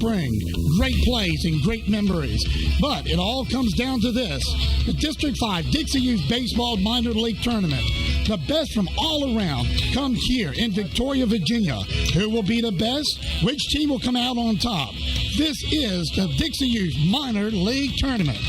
spring, great plays and great memories. But it all comes down to this. The District 5 Dixie Youth Baseball Minor League Tournament. The best from all around come here in Victoria, Virginia. Who will be the best? Which team will come out on top? This is the Dixie Youth Minor League Tournament.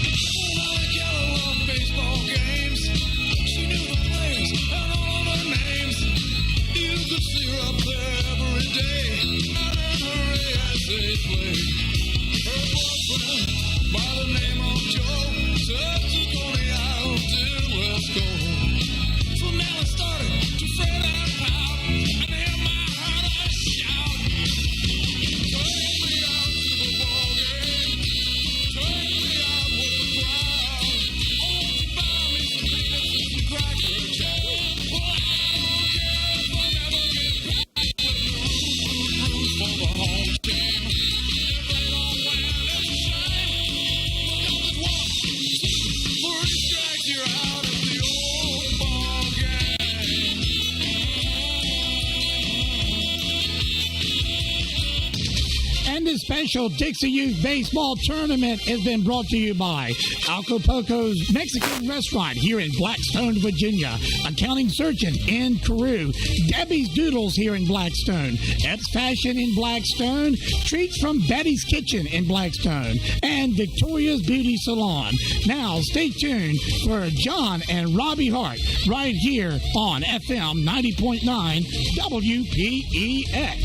Special Dixie Youth Baseball Tournament has been brought to you by Acapulco's Mexican Restaurant here in Blackstone, Virginia. Accounting Surgeon in Crewe. Debbie's Doodles here in Blackstone. Epps Fashion in Blackstone. Treats from Betty's Kitchen in Blackstone. And Victoria's Beauty Salon. Now, stay tuned for John and Robbie Hart right here on FM 90.9 WPEX.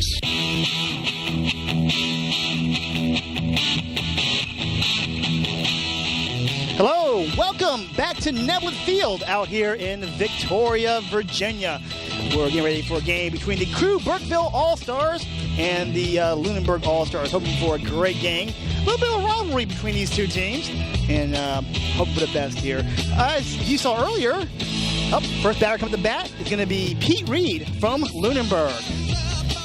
Hello, welcome back to Neblet Field out here in Victoria, Virginia. We're getting ready for a game between the Crewe Burkeville All-Stars and the Lunenburg All-Stars. Hoping for a great game. A little bit of rivalry between these two teams, and hope for the best here. As you saw earlier, first batter coming to bat is going to be Pete Reed from Lunenburg.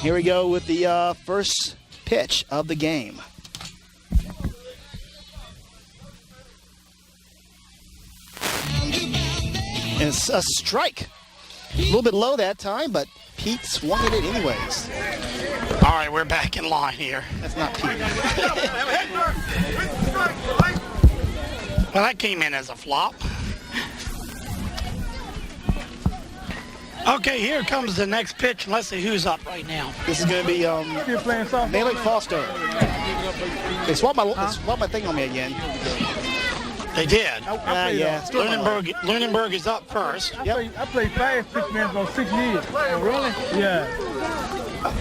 Here we go with the first pitch of the game. And it's a strike. A little bit low that time, but Pete swung at it anyways. All right, we're back in line here. That's not Pete. Well, that came in as a flop. Okay, here comes the next pitch. Let's see who's up right now. This is going to be Malik Foster. They swapped my thing on me again. They did. Yeah. Lunenburg is up first. I played fast pitch for 6 years. Oh, really? Yeah. I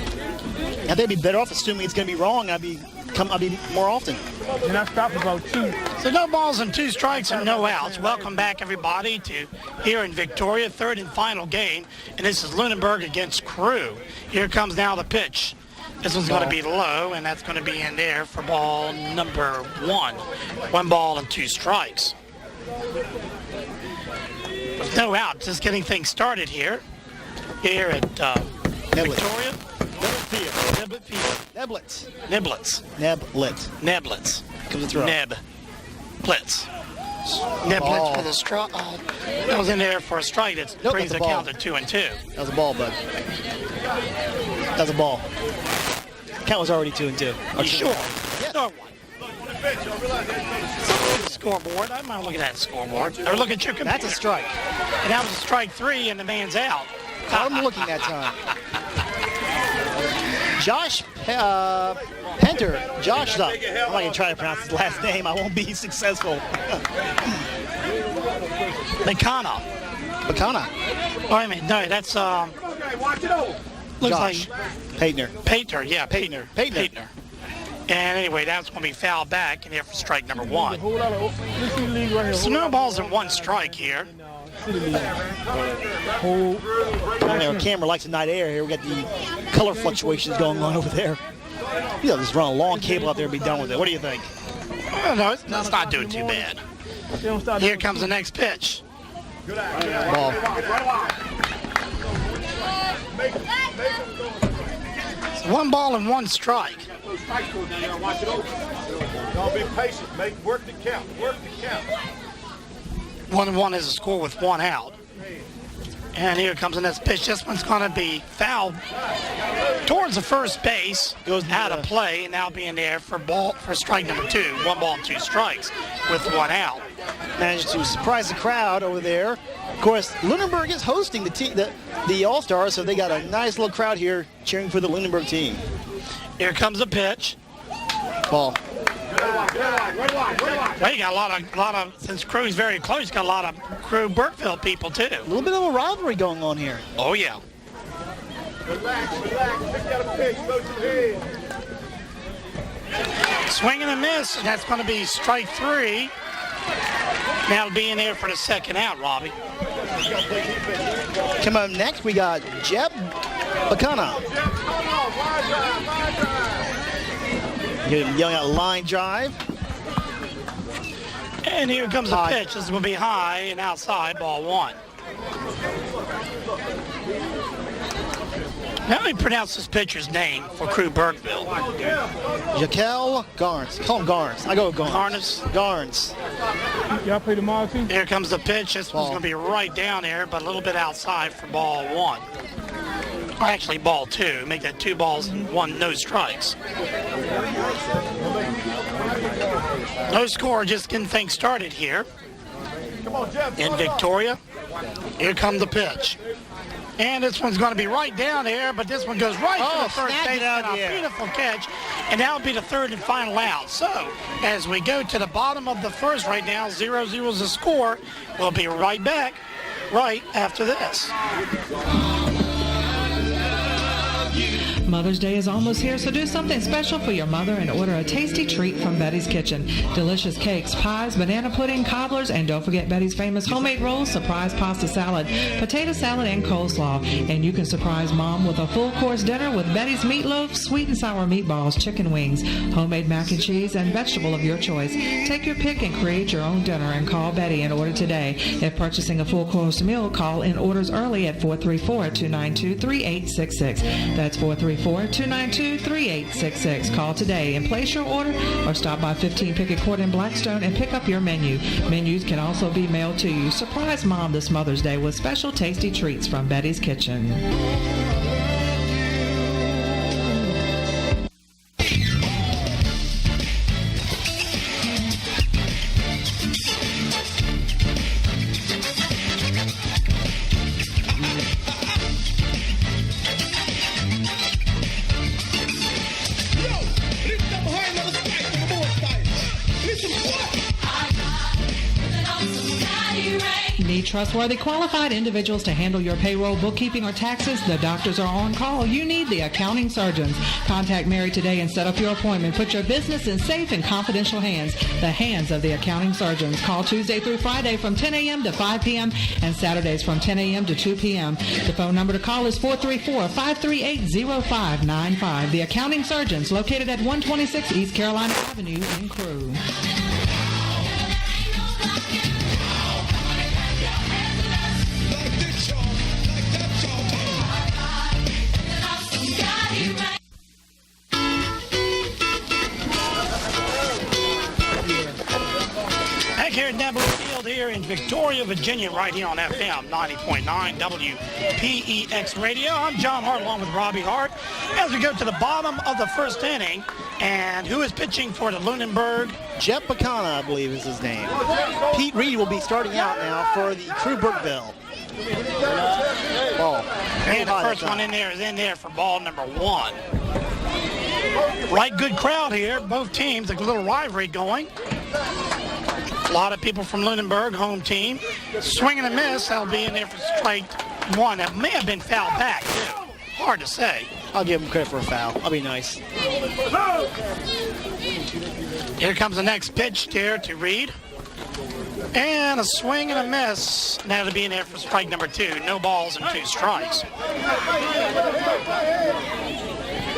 think I'd be better off assuming it's going to be wrong. I'll be more often. And I stopped about 2. So no balls and 2 strikes and no outs. Welcome back, everybody, to here in Victoria, third and final game. And this is Lunenburg against Crewe. Here comes now the pitch. This one's going to be low, and that's going to be in there for ball number 1. 1 ball and 2 strikes. With no out, just getting things started here at Victoria. Neblets. Comes the throw. Neblets for the strike. Oh, that was in there for a strike. That brings the count to 2-2. That was a ball, bud. That was a ball. Count was already 2-2. Are you sure? Yeah. Scoreboard. I'm not looking at the scoreboard. Or look at your computer. That's a strike. And that was a strike 3, and the man's out. I'm looking that time. Josh Penter. Josh, I'm not going to try to pronounce his last name. I won't be successful. Bacana. Oh, I mean, no, that's, looks Josh. like Paintner. Yeah, Paintner. And anyway, that's going to be fouled back in here for strike number 1. So no balls and 1 strike here. Our camera likes the night air here. We got the color fluctuations going on over there. Just run a long cable out there and be done with it. What do you think? No, it's not doing too bad. Here comes the next pitch. Ball. So 1 ball and 1 strike. Don't be patient. Work the count. 1-1 is a score with 1 out. And here comes the next pitch. This one's going to be fouled towards the first base. Goes out of play, and now being there for strike number 2. 1 ball and 2 strikes with 1 out. Managed to surprise the crowd over there. Of course, Lunenburg is hosting the All-Stars, so they got a nice little crowd here cheering for the Lunenburg team. Here comes the pitch. Ball. Well, you got a lot of, since Crewe's very close, you got a lot of Crewe Burkeville people too. A little bit of a rivalry going on here. Oh yeah. Relax. Pick out a pitch. Go to the head. Swing and a miss, and that's going to be strike 3. Now it'll be in there for the second out, Robbie. Coming up next, we got Jeb Bacana. Get him yelling out line drive. And here comes the High. pitch. This is going to be high and outside, ball 1. Now let me pronounce this pitcher's name for Crewe Burkeville. Jaquel Garnes. Call him Garnes. I go with Garnes. Garnes. Y'all play tomorrow too? Here comes the pitch. This one's going to be right down there, but a little bit outside for ball 1. Or actually ball 2. Make that 2 balls and 1 no strikes. No score, just getting things started here in Victoria. Here comes the pitch. And this one's going to be right down there, but this one goes right to the first snapped base. it out And here. a beautiful catch. And that will be the third and final out. So as we go to the bottom of the first right now, 0-0 is the score. We'll be right back right after this. Mother's Day is almost here, so do something special for your mother and order a tasty treat from Betty's Kitchen. Delicious cakes, pies, banana pudding, cobblers, and don't forget Betty's famous homemade rolls, surprise pasta salad, potato salad, and coleslaw. And you can surprise Mom with a full-course dinner with Betty's meatloaf, sweet and sour meatballs, chicken wings, homemade mac and cheese, and vegetable of your choice. Take your pick and create your own dinner and call Betty and order today. If purchasing a full-course meal, call in orders early at 434-292-3866. That's 434-292-3866. Call today and place your order or stop by 15 Pickett Court in Blackstone and pick up your menu. Menus can also be mailed to you. Surprise Mom this Mother's Day with special tasty treats from Betty's Kitchen. Need trustworthy, qualified individuals to handle your payroll, bookkeeping, or taxes? The doctors are on call. You need the accounting surgeons. Contact Mary today and set up your appointment. Put your business in safe and confidential hands, the hands of the accounting surgeons. Call Tuesday through Friday from 10 a.m. to 5 p.m. and Saturdays from 10 a.m. to 2 p.m. The phone number to call is 434-538-0595. The accounting surgeons, located at 126 East Carolina Avenue in Crewe. Here at Nebula Field here in Victoria, Virginia, right here on FM 90.9 WPEX Radio. I'm John Hart along with Robbie Hart as we go to the bottom of the first inning. And who is pitching for the Lunenburg? Jeb Bacana, I believe is his name. Pete Reed will be starting out now for the Crewe Burkeville. Ball. And the first one in there is in there for ball number 1. Right, good crowd here. Both teams, a little rivalry going. A lot of people from Lunenburg, home team. Swing and a miss. That'll be in there for strike 1. That may have been fouled back, too. Hard to say. I'll give him credit for a foul. I'll be nice. Here comes the next pitch there to Reed. And a swing and a miss. That'll be in there for strike number 2. No balls and 2 strikes.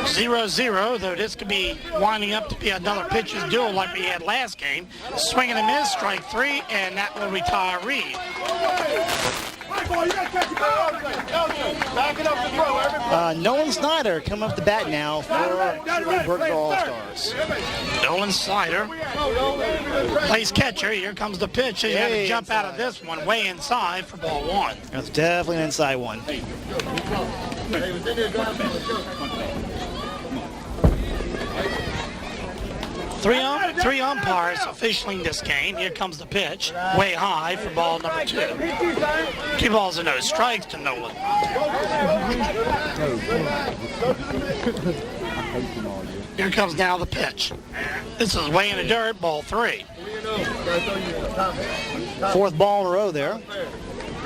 0-0, though this could be winding up to be another pitcher's duel like we had last game. Swing and a miss, strike 3, and that will retire Reed. ball. You got to catch the ball. Back it up and throw. Everybody. Nolan Snyder coming up the bat now for Lunenburg All-Stars. Nolan Snyder plays catcher. Here comes the pitch. He had to jump out of this one way inside for ball one. That's definitely an inside one. Three umpires officialing this game. Here comes the pitch, way high for ball number 2. 2 balls and no strikes to Nolan. Here comes now the pitch. This is way in the dirt, ball 3. 4th ball in a row there.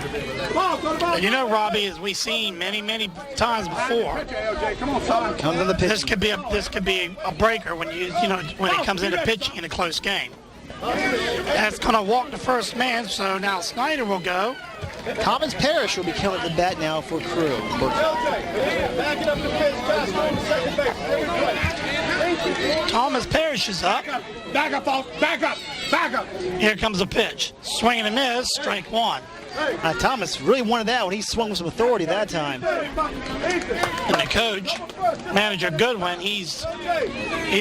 And you know, Robbie, as we've seen many times before, Comes in the pitch. this could be a breaker when when it comes into pitching in a close game. That's going to walk the first man, so now Snyder will go. Thomas Parrish will be coming at the bat now for Crewe. Back it up the pitch. Pass on to second base. Everybody. Thomas Parrish is up. Back up, folks. Back up. Back up. Here comes the pitch. Swing and a miss, strike 1. Thomas really wanted that when he swung with some authority that time. And the coach, manager Goodwin, he's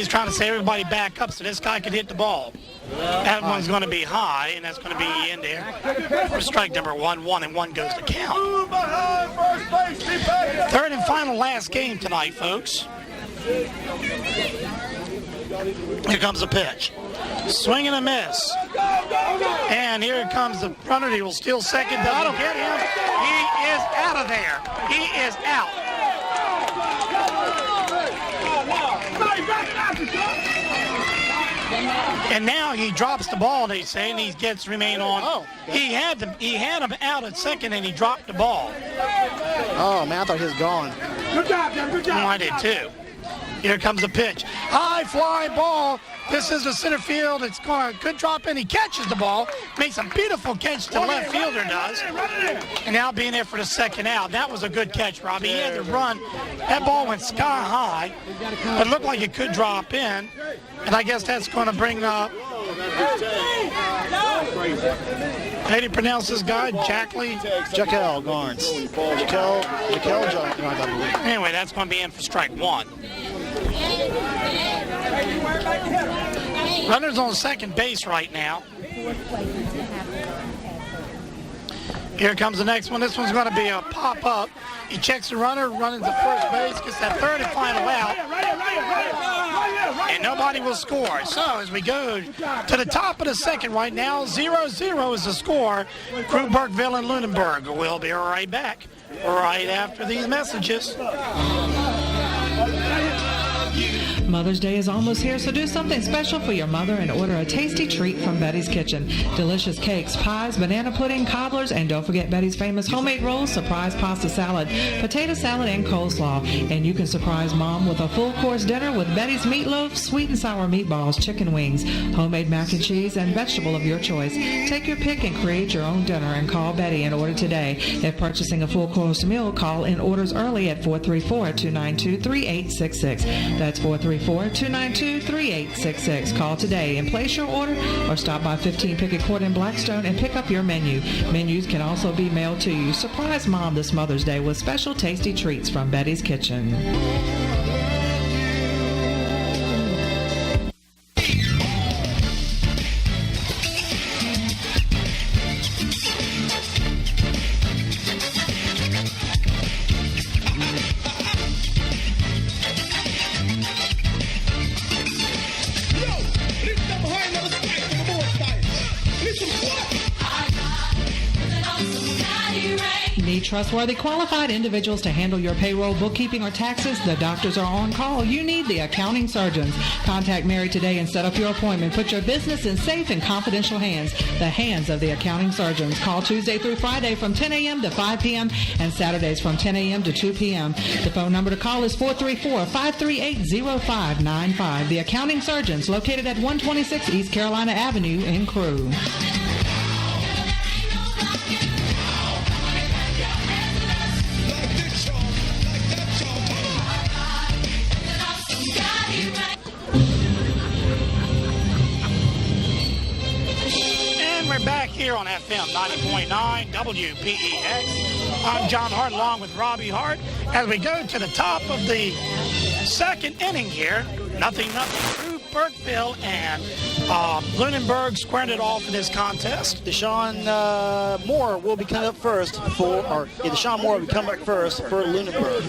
trying to say everybody back up so this guy can hit the ball. That one's going to be high, and that's going to be in there for strike number 1. 1-1 goes to count. 3rd and final last game tonight, folks. Here comes the pitch. Swing and a miss. And here comes the runner. He will steal second. That'll get him. He is out of there. He is out. And now he drops the ball, they say, and he gets to remain on. He had him out at second, and he dropped the ball. Oh, man, I thought he was gone. Good job, Jim. Good job. Oh, I did too. Here comes the pitch. High fly ball. This is the center field. It's going to could drop in. He catches the ball. Makes a beautiful catch the left fielder does. And now being there for the second out. That was a good catch, Robbie. He had to run. That ball went sky high. But it looked like it could drop in. And I guess that's going to bring up. How do you pronounce this guy? Jackley? Jaquel Garnes. Jaquel Garnes, I believe. Anyway, that's going to be in for strike 1. Runners on second base right now. Here comes the next one. This one's going to be a pop-up. He checks the runner, running to first base, gets that 3rd and final out. And nobody will score. So as we go to the top of the second right now, 0-0 is the score. Crewe, Burkeville, and Lunenburg. We'll be right back right after these messages. Mother's Day is almost here, so do something special for your mother and order a tasty treat from Betty's Kitchen. Delicious cakes, pies, banana pudding, cobblers, and don't forget Betty's famous homemade rolls, surprise pasta salad, potato salad, and coleslaw. And you can surprise Mom with a full-course dinner with Betty's meatloaf, sweet and sour meatballs, chicken wings, homemade mac and cheese, and vegetable of your choice. Take your pick and create your own dinner and call Betty and order today. If purchasing a full-course meal, call in orders early at 434-292-3866. That's 434-292-3866. Call today and place your order or stop by 15 Pickett Court in Blackstone and pick up your menu. Menus can also be mailed to you. Surprise Mom this Mother's Day with special tasty treats from Betty's Kitchen. Need trustworthy, qualified individuals to handle your payroll, bookkeeping, or taxes? The doctors are on call. You need the accounting surgeons. Contact Mary today and set up your appointment. Put your business in safe and confidential hands, the hands of the accounting surgeons. Call Tuesday through Friday from 10 a.m. to 5 p.m. and Saturdays from 10 a.m. to 2 p.m. The phone number to call is 434-538-0595. The accounting surgeons, located at 126 East Carolina Avenue in Crewe. here on FM 90.9 WPEX. I'm John Hart along with Robbie Hart as we go to the top of the second inning here. Nothing. Crewe, Burkeville, and Lunenburg squared it off in this contest. Deshaun Moore will be coming up first Deshaun Moore will be coming up first for Lunenburg.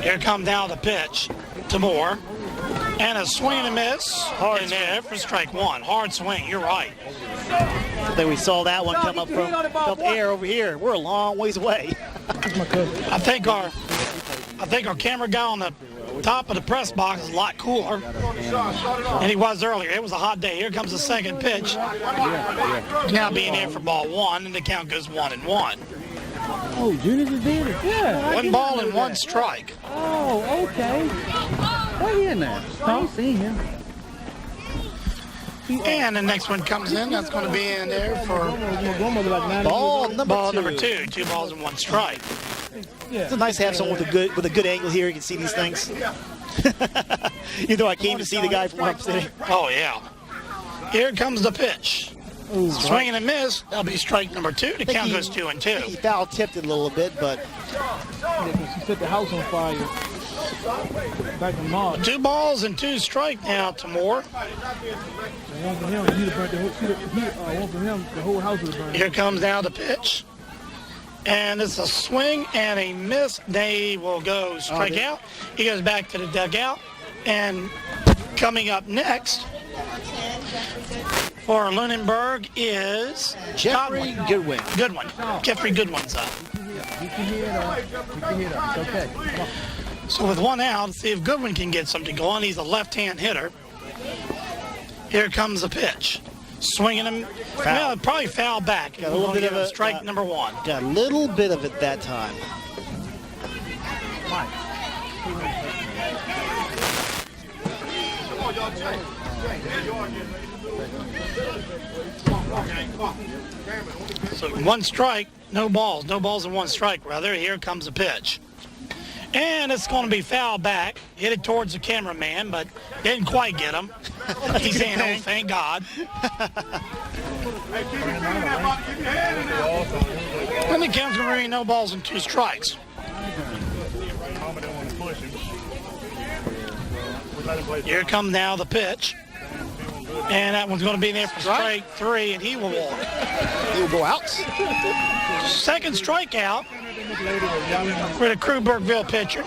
Here comes now the pitch to Moore. And a swing and a miss. Hard in there for strike one. Hard swing, you're right. I think we saw that one come up from felt the air over here. We're a long ways away. I think our camera guy on the top of the press box is a lot cooler than he was earlier. It was a hot day. Here comes the second pitch. Now being in for ball one, and the count goes 1-1. Oh, Junior just did it. Yeah. One ball and one strike. Oh, okay. Where he in there? I ain't seen him. And the next one comes in. That's going to be in there for Ball number two. 2 balls and 1 strike. It's nice to have someone with a good angle here. You can see these things. You know, I can't even see the guy from where I'm sitting. Oh, yeah. Here comes the pitch. Swing and a miss. That'll be strike number 2. The count goes 2-2. He foul tipped it a little bit, but She set the house on fire back in March. 2 balls and 2 strike now to Moore. One for him, one for him, the whole house was burned. Here comes now the pitch. And it's a swing and a miss. They will go strike out. He goes back to the dugout. And coming up next for Lunenburg is Jeffrey Goodwin. Jeffrey Goodwin's up. You can hear it up. It's okay. Come on. So with 1 out, let's see if Goodwin can get something going. He's a left-hand hitter. Here comes the pitch. Swinging him. Well, probably foul back. Got a little bit of a strike number 1. Got a little bit of it that time. So 1 strike, no balls and 1 strike rather. Here comes the pitch. And it's going to be foul back. Hit it towards the cameraman, but didn't quite get him. He's saying, oh, thank God. And the count's going to be no balls and 2 strikes. Here comes now the pitch. And that one's going to be there for strike 3, and he will walk. He will go out. Second strikeout for the Crewe Burkeville pitcher.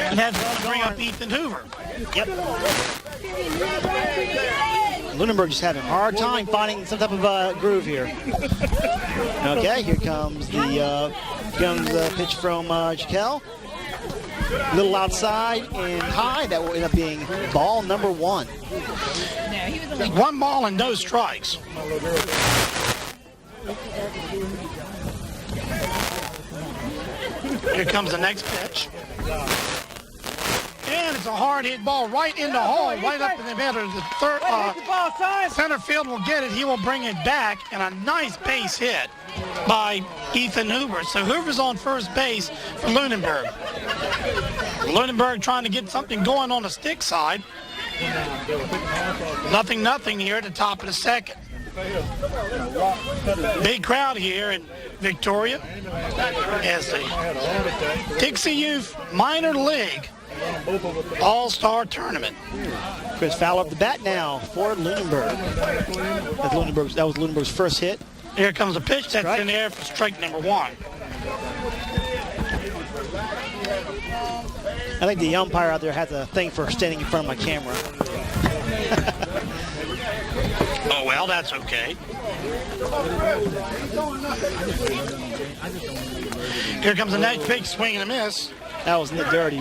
And that's going to bring up Ethan Hoover. Yep. Lunenburg just having a hard time finding some type of groove here. Okay, here comes the pitch from Jaquel. A little outside and high. That will end up being ball number 1. 1 ball and no strikes. Here comes the next pitch. And it's a hard hit ball right in the hole, right up in the middle. The third, center field will get it. He will bring it back, and a nice base hit by Ethan Hoover. So Hoover's on first base for Lunenburg. Lunenburg trying to get something going on the stick side. Nothing here at the top of the second. Big crowd here in Victoria as the Dixie Youth Minor League All-Star Tournament. Chris Fowler up the bat now for Lunenburg. That was Lunenburg's first hit. Here comes a pitch that's in there for strike number 1. I think the umpire out there has a thing for standing in front of my camera. Oh, well, that's okay. Here comes the next big swing and a miss. That was dirty.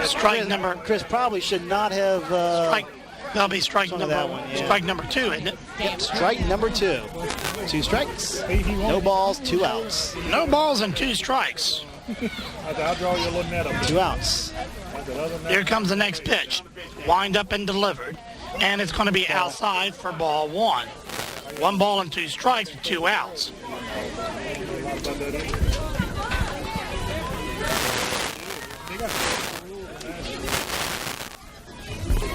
Strike number. Chris probably should not have. That'll be strike number that one. Yeah. Strike number 2, isn't it? Yep, strike number 2. 2 strikes, no balls, 2 outs. No balls and 2 strikes. I'll draw you a little net up. 2 outs. Here comes the next pitch. Wind up and delivered. And it's going to be outside for ball 1. 1 ball and 2 strikes with 2 outs.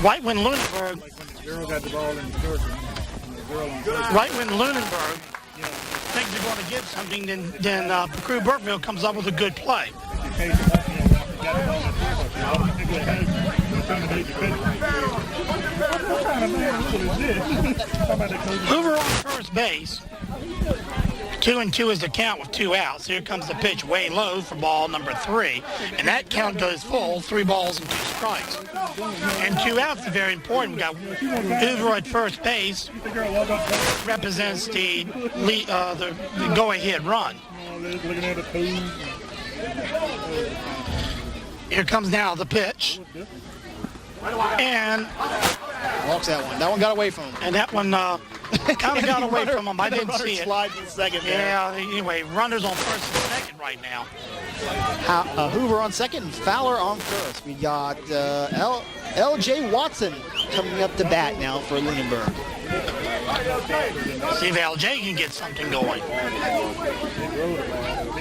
Right when Lunenburg, Like when the girl got the ball in the short, and the girl on first. right when Lunenburg thinks they're going to get something, then Crewe Burkeville comes up with a good play. Hoover on first base. 2-2 is the count with 2 outs. Here comes the pitch way low for ball number 3. And that count goes full, 3 balls and 2 strikes. And 2 outs is very important. We got Hoover at first base, represents the go-ahead run. Here comes now the pitch. And Walks that one. That one got away from him. And that one kind of got away from him. I didn't see it. Slide in second there. Yeah, anyway, runners on first and second right now. Hoover on second and Fowler on first. We got L.J. Watson coming up to bat now for Lunenburg. See if L.J. can get something going.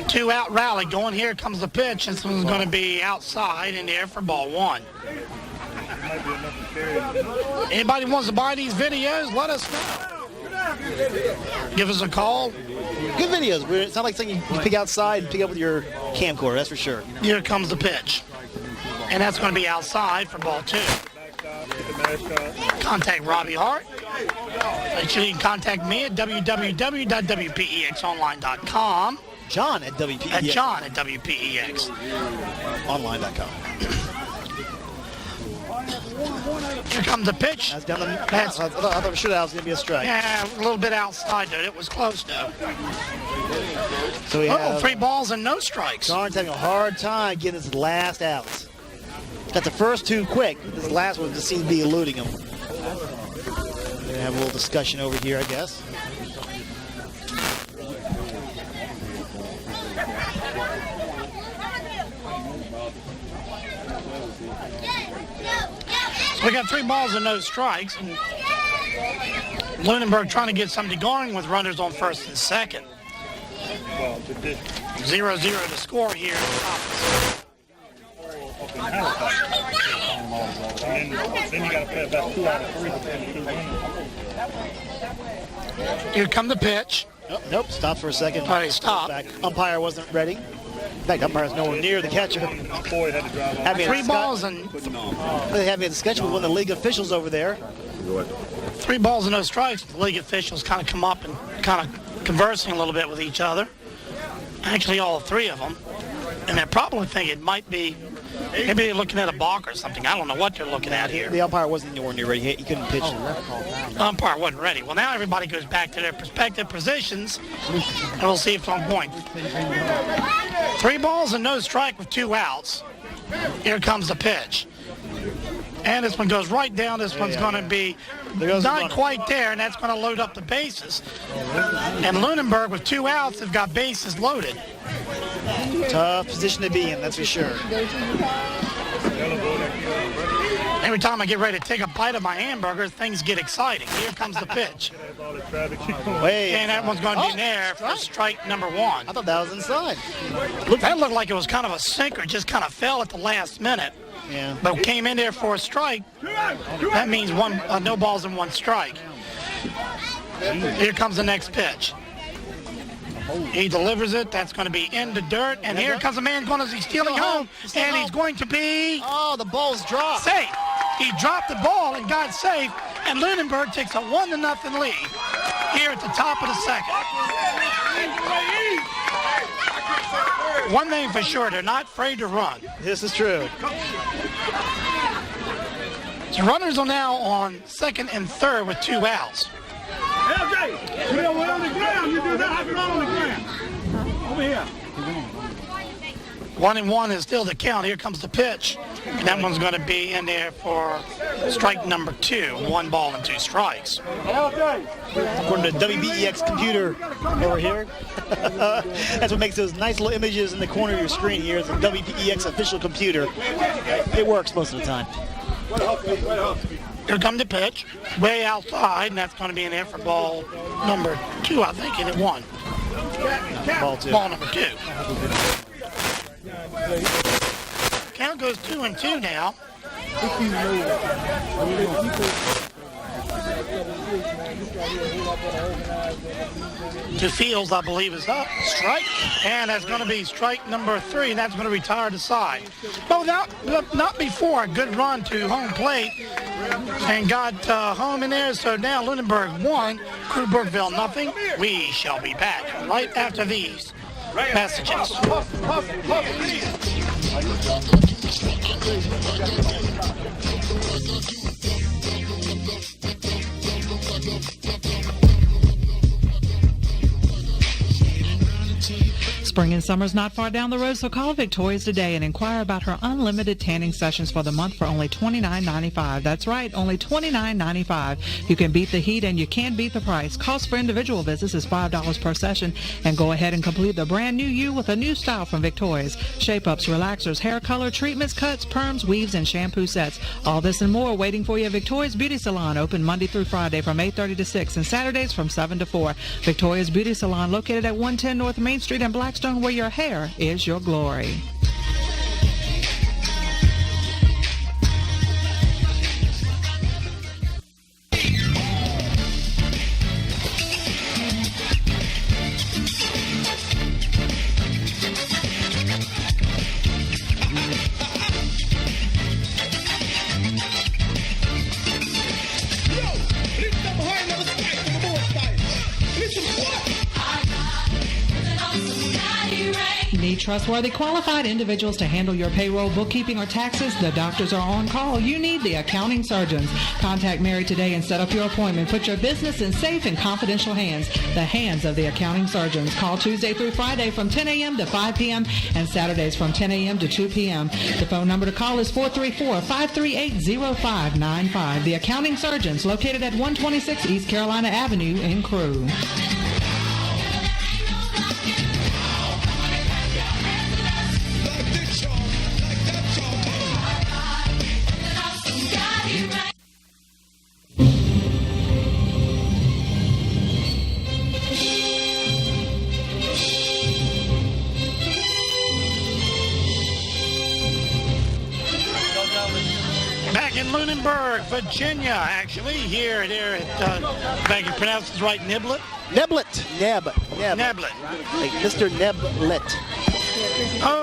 2-out rally going. Here comes the pitch. This one's going to be outside in there for ball 1. Anybody wants to buy these videos, let us know. Give us a call. Good videos. It's not like something you pick outside and pick up with your camcorder, that's for sure. Here comes the pitch. And that's going to be outside for ball 2. Contact Robbie Hart. Make sure you can contact me at www.wpexonline.com. John at WPEX. At John at WPEX. Online.com. Here comes the pitch. That's down the. I thought for sure that was going to be a strike. Yeah, a little bit outside, though. It was close, though. So we have 3 balls and no strikes. Garn's having a hard time getting his last out. Got the first 2 quick. This last one just seems to be eluding him. We're going to have a little discussion over here, I guess. So we got 3 balls and no strikes. And Lunenburg trying to get something going with runners on first and second. 0-0 to score here. Then you got to play about 2 out of 3. Here come the pitch. Nope, stopped for a second. All right, stop. Back. Umpire wasn't ready. In fact, umpire's nowhere near the catcher. Boyd had to drive on. 3 balls and They have a discussion with one of the league officials over there. 3 balls and no strikes. The league officials kind of come up and kind of conversing a little bit with each other. Actually, all 3 of them. And they probably think it might be, maybe they're looking at a balk or something. I don't know what they're looking at here. The umpire wasn't nowhere near ready. He couldn't pitch. The umpire wasn't ready. Well, now everybody goes back to their respective positions, and we'll see if it's on point. 3 balls and no strike with 2 outs. Here comes the pitch. And this one goes right down. This one's going to be not quite there, and that's going to load up the bases. And Lunenburg, with 2 outs, have got bases loaded. Tough position to be in, that's for sure. Every time I get ready to take a bite of my hamburger, things get exciting. Here comes the pitch. And that one's going to be in there for strike number 1. I thought that was inside. That looked like it was kind of a sinker, just kind of fell at the last minute. Yeah. But came in there for a strike. That means no balls and 1 strike. Here comes the next pitch. He delivers it. That's going to be in the dirt. And here comes a man going to stealing home. And he's going to be... Oh, the ball's dropped. Safe. He dropped the ball and got safe. And Lunenburg takes a 1-0 lead here at the top of the second. One thing for sure, they're not afraid to run. This is true. So runners are now on second and third with 2 outs. LJ, we're on the ground. You do not have it on the ground. Over here. 1-1 is still the count. Here comes the pitch. And that one's going to be in there for strike number 2. 1 ball and 2 strikes. According to WBEX computer over here. That's what makes those nice little images in the corner of your screen here. It's a WBEX official computer. It works most of the time. Here comes the pitch, way outside, and that's going to be in there for ball number 2, I think, and it 1. Ball 2. Ball number 2. Count goes 2-2 now. This season over. To Fields, I believe, is up. Strike. And that's going to be strike number 3, and that's going to retire the side. But not before a good run to home plate and got home in there. So now Lunenburg 1, Crewe Burkeville nothing. We shall be back right after these messages. Spring and summer's not far down the road, so call Victoria's today and inquire about her unlimited tanning sessions for the month for only $29.95. That's right, only $29.95. You can beat the heat and you can beat the price. Cost for individual visits is $5 per session, and go ahead and complete the brand new you with a new style from Victoria's. Shape-ups, relaxers, hair color, treatments, cuts, perms, weaves, and shampoo sets. All this and more waiting for you at Victoria's Beauty Salon, open Monday through Friday from 8:30 to 6 and Saturdays from 7 to 4. Victoria's Beauty Salon, located at 110 North Main Street in Blackstone, where your hair is your glory. Need trustworthy, qualified individuals to handle your payroll, bookkeeping, or taxes? The doctors are on call. You need the accounting surgeons. Contact Mary today and set up your appointment. Put your business in safe and confidential hands, the hands of the accounting surgeons. Call Tuesday through Friday from 10 a.m. to 5 p.m. and Saturdays from 10 a.m. to 2 p.m. The phone number to call is 434-538-0595. The accounting surgeons, located at 126 East Carolina Avenue in Crewe. Lunenburg, Virginia, actually, here at, if I can pronounce this right, Niblet? Neblet. Neblet. Like Mr. Neblet.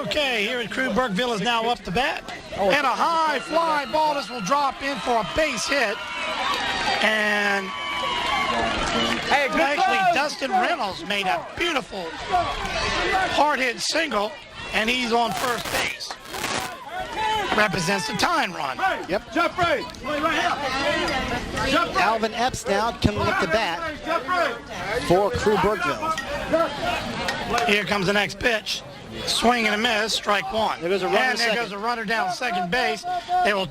Okay, here at Crewe, Burkeville is now up to bat. And a high fly ball. This will drop in for a base hit. And actually, Dustin Reynolds made a beautiful hard hit single, and he's on first base. Represents the tying run. Yep. Jump right. Alvin Epps now coming up to bat for Crewe Burkeville. Here comes the next pitch. Swing and a miss, strike one. There goes a runner and there goes a runner down second base. They won't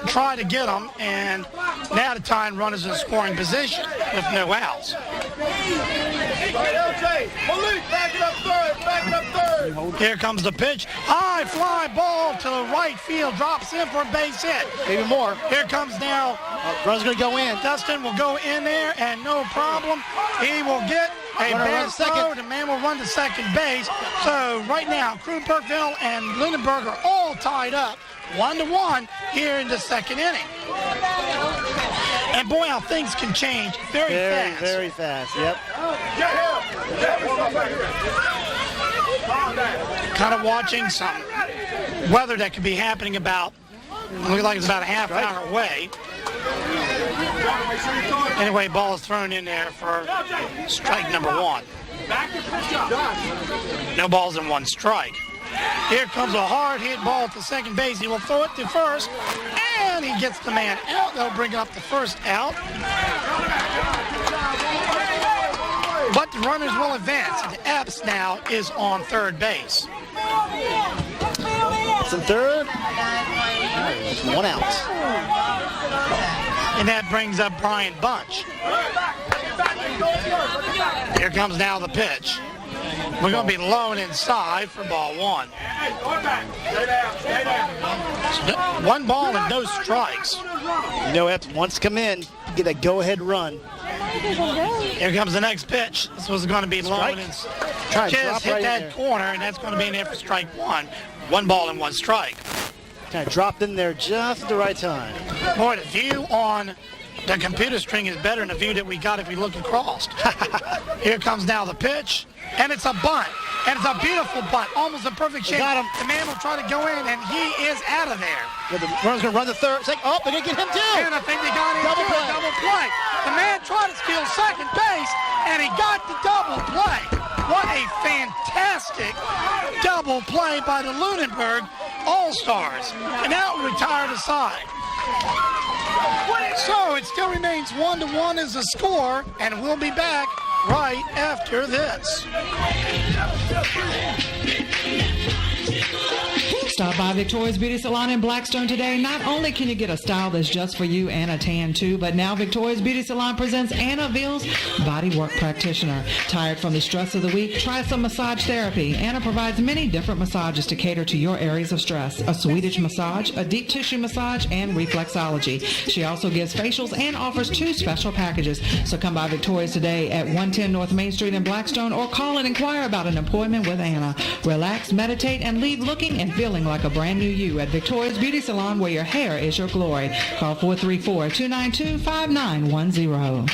try to get him, and now the tying run is in scoring position with no outs. Here comes the pitch. High fly ball to the right field. Drops in for a base hit. Maybe more. Here comes now. Run's going to go in. Dustin will go in there, and no problem. He will get a base throw. The man will run to second base. So right now, Crewe, Burkeville, and Lunenburg are all tied up 1-1 here in the second inning. And boy, how things can change very fast. Very fast, yep. Kind of watching some weather that could be happening looks like it's about a half hour away. Anyway, ball is thrown in there for strike number one. No balls and one strike. Here comes a hard hit ball to second base. He will throw it to first, and he gets the man out. They'll bring up the first out. But the runners will advance. And Epps now is on third base. It's in third. It's one out. And that brings up Brian Bunch. Here comes now the pitch. We're going to be low and inside for ball one. 1 ball and no strikes. You know, Epps wants to come in, get a go-ahead run. Here comes the next pitch. This was going to be low and inside. Just hit that corner, and that's going to be in there for strike one. 1 ball and 1 strike. Kind of dropped in there just at the right time. Boy, the view on the computer screen is better than the view that we got if we look across. Here comes now the pitch, and it's a bunt. And it's a beautiful bunt, almost a perfect shape. Got him. The man will try to go in, and he is out of there. Yeah, the runner's going to run the third. Oh, they're going to get him too. And I think they got him Double too, play. a double play. The man tried to steal second base, and he got the double play. What a fantastic double play by the Lunenburg All-Stars. And now retired aside. So it still remains 1-1 as the score, and we'll be back right after this. Stop by Victoria's Beauty Salon in Blackstone today. Not only can you get a style that's just for you and a tan too, but now Victoria's Beauty Salon presents Anna Veal's Body Work Practitioner. Tired from the stress of the week? Try some massage therapy. Anna provides many different massages to cater to your areas of stress. A Swedish massage, a deep tissue massage, and reflexology. She also gives facials and offers 2 special packages. So come by Victoria's today at 110 North Main Street in Blackstone, or call and inquire about an appointment with Anna. Relax, meditate, and leave looking and feeling like a brand new you at Victoria's Beauty Salon, where your hair is your glory. Call 434-292-5910.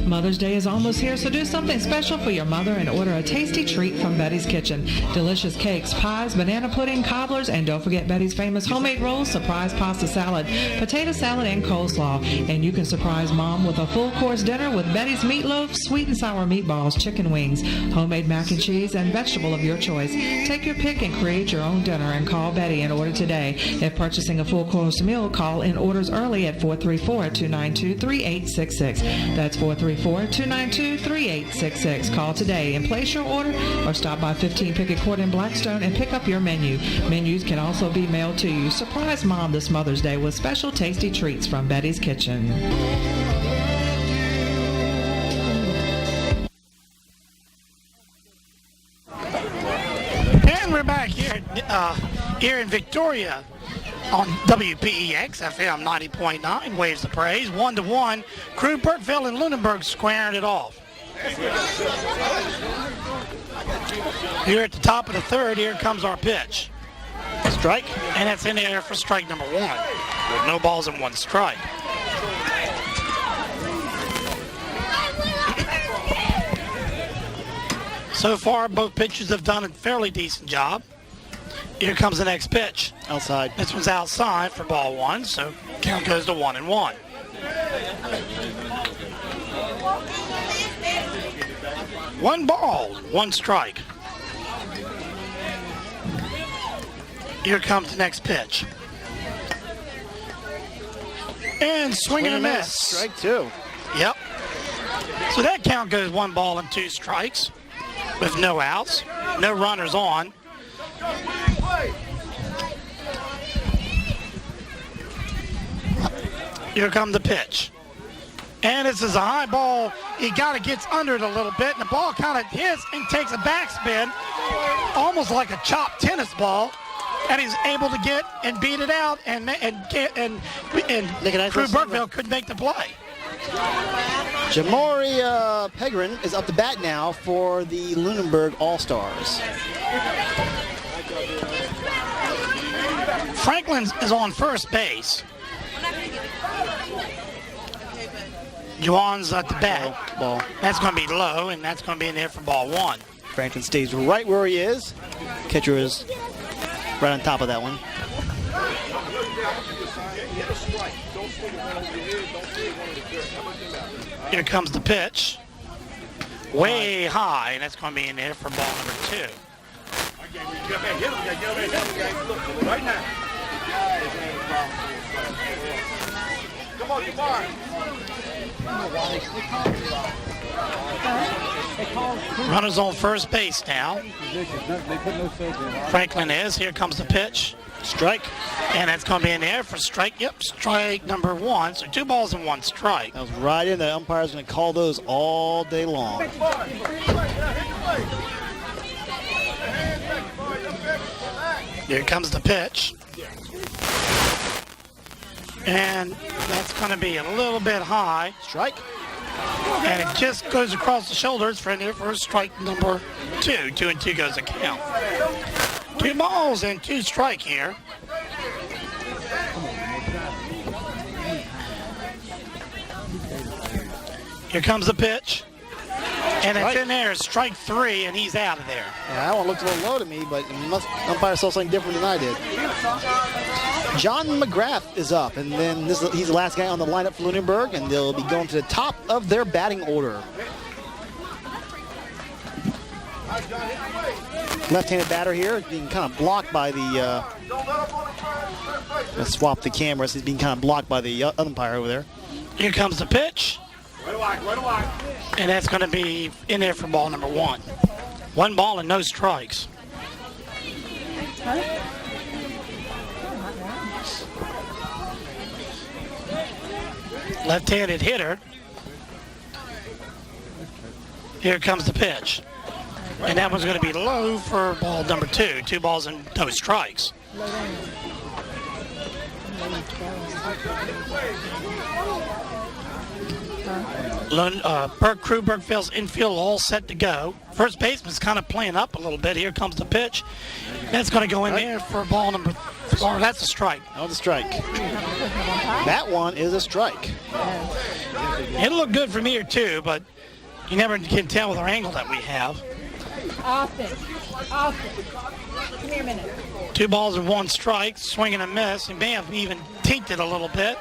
Mother's Day is almost here, so do something special for your mother and order a tasty treat from Betty's Kitchen. Delicious cakes, pies, banana pudding, cobblers, and don't forget Betty's famous homemade rolls, surprise pasta salad, potato salad, and coleslaw. And you can surprise Mom with a full-course dinner with Betty's meatloaf, sweet and sour meatballs, chicken wings, homemade mac and cheese, and vegetable of your choice. Take your pick and create your own dinner and call Betty and order today. If purchasing a full-course meal, call in orders early at 434-292-3866. That's 434-292-3866. Call today and place your order, or stop by 15 Pickett Court in Blackstone and pick up your menu. Menus can also be mailed to you. Surprise Mom this Mother's Day with special tasty treats from Betty's Kitchen. And we're back here in Victoria on WPEX FM 90.9. Waves of Praise. 1-1. Crewe, Burkeville, and Lunenburg squaring it off. Here at the top of the third, here comes our pitch. Strike. And that's in the air for strike number 1. With no balls and 1 strike. So far, both pitchers have done a fairly decent job. Here comes the next pitch. Outside. This one's outside for ball 1, so count goes to 1-1. One ball, 1 strike. Here comes the next pitch. And swing and a miss. Strike 2. Yep. So that count goes 1 ball and 2 strikes with no outs, no runners on. Here comes the pitch. And this is a high ball. He gets under it a little bit, and the ball kind of hits and takes a backspin, almost like a chopped tennis ball. And he's able to get and beat it out, and Crewe Burkeville couldn't make the play. Jamori Pegrin is up to bat now for the Lunenburg All-Stars. Franklin is on first base. Juwan's at the bat. Ball. That's going to be low, and that's going to be in there for ball 1. Franklin stays right where he is. Catcher is right on top of that one. Here comes the pitch. Way high, and that's going to be in there for ball number 2. Right now. Come on, Runners on first base now. Franklin is. Here comes the pitch. Strike. And that's going to be in there for strike. Yep, strike number 1. So 2 balls and 1 strike. That was right in. The umpire's going to call those all day long. Here comes the pitch. And that's going to be a little bit high. Strike. And it just goes across the shoulders for strike number 2. 2-2 goes the count. 2 balls and 2 strike here. Here comes the pitch. And it's in there, strike 3, and he's out of there. Yeah, that one looked a little low to me, but umpire saw something different than I did. John McGrath is up, and then he's the last guy on the lineup for Lunenburg, and they'll be going to the top of their batting order. Left-handed batter here, being kind of blocked by the... let's swap the cameras. He's being kind of blocked by the umpire over there. Here comes the pitch. And that's going to be in there for ball number 1. 1 ball and no strikes. Left-handed hitter. Here comes the pitch. And that one's going to be low for ball number 2. 2 balls and no strikes. Crewe Burkeville's infield all set to go. First baseman's kind of playing up a little bit. Here comes the pitch. That's going to go in there for ball number 4. That's a strike. That was a strike. That one is a strike. It'll look good from here too, but you never can tell with our angle that we have. Austin. Come here a minute. 2 balls and 1 strike, swing and a miss. He may have even tinted a little bit.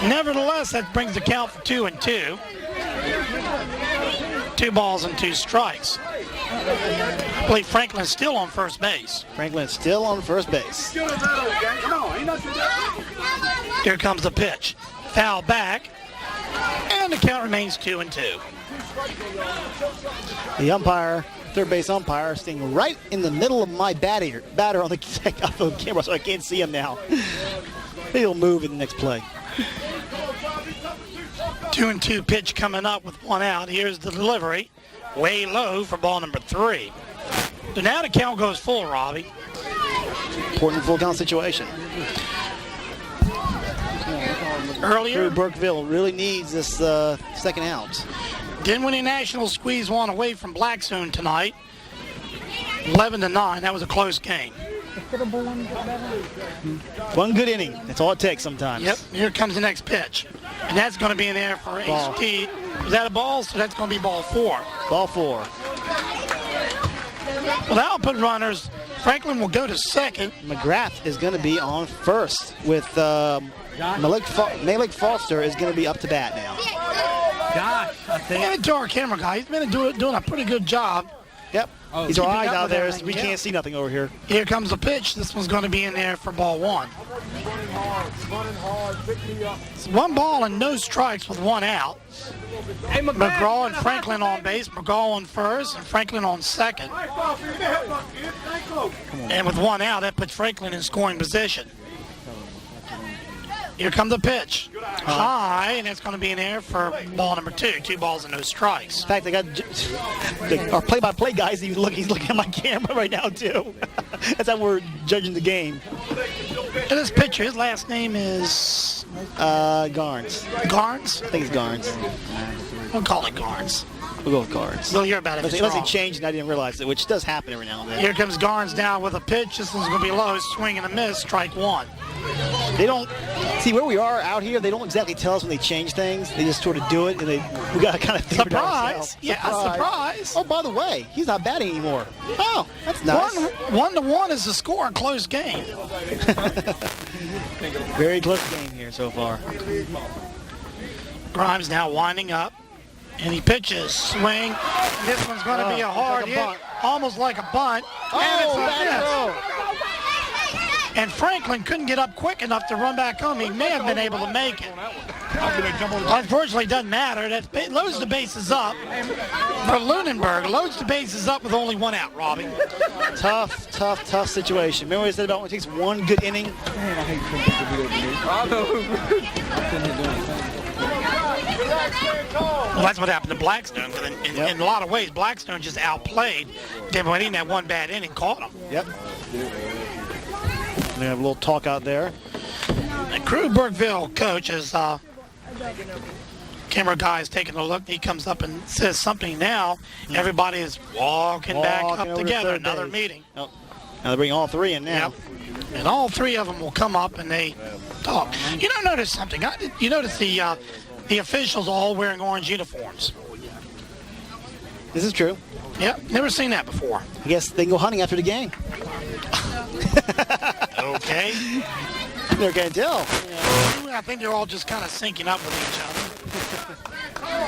Nevertheless, that brings the count for 2-2. 2 balls and 2 strikes. I believe Franklin's still on first base. Franklin's still on first base. Here comes the pitch. Foul back. And the count remains 2-2. The umpire, third base umpire, staying right in the middle of my batter on the camera, so I can't see him now. Maybe he'll move in the next play. 2-2 pitch coming up with 1 out. Here's the delivery. Way low for ball number 3. So now the count goes full, Robbie. Important full count situation. Earlier, Burkeville really needs this second out. Dinwiddie National squeezed 1 away from Blackstone tonight. 11-9. That was a close game. One good inning. That's all it takes sometimes. Yep. Here comes the next pitch. And that's going to be in there for HT. Is that a ball? So that's going to be ball 4. Ball 4. Without put runners, Franklin will go to second. McGrath is going to be on first with Malik Foster is going to be up to bat now. Josh, I think. Give it to our camera guy. He's been doing a pretty good job. Yep. He's our eyes out there, so we can't see nothing over here. Here comes the pitch. This one's going to be in there for ball 1. It's 1 ball and no strikes with 1 out. McGraw and Franklin on base. McGraw on first and Franklin on second. And with 1 out, that puts Franklin in scoring position. Here comes the pitch. High, and it's going to be in there for ball number 2. 2 balls and no strikes. In fact, they got our play-by-play guys. He's looking at my camera right now too. That's how we're judging the game. And this pitcher, his last name is Garnes. Garnes? I think it's Garnes. We'll call it Garnes. We'll go with Garnes. We'll hear about it. Unless he changed and I didn't realize it, which does happen every now and then. Here comes Garnes now with a pitch. This one's going to be low. Swing and a miss. Strike 1. They don't see where we are out here. They don't exactly tell us when they change things. They just sort of do it, and we got to kind of think about it ourselves. Yeah, surprise. Oh, by the way, he's not batting anymore. Oh, that's nice. 1-1 is the score. A close game. Very close game here so far. Grimes now winding up, and he pitches. Swing. And this one's going to be a hard hit, almost like a bunt. And it's a miss. And Franklin couldn't get up quick enough to run back home. He may have been able to make it. Unfortunately, it doesn't matter. That loads the bases up for Lunenburg. Loads the bases up with only 1 out, Robbie. Tough situation. Remember what I said about when it takes 1 good inning? Well, that's what happened to Blackstone. In a lot of ways, Blackstone just outplayed Dinwiddie. That 1 bad inning caught him. Yep. We have a little talk out there. The Crewe Burkeville coach is Camera guy is taking a look. He comes up and says something now. Everybody is walking back up over together. third Another base. meeting. Oh, now they bring all three in now. Yep. And all three of them will come up and they talk. You don't notice something. You notice the officials all wearing orange uniforms. This is true. Yep, never seen that before. I guess they can go hunting after the game. Okay. They're going to tell. I think they're all just kind of syncing up with each other.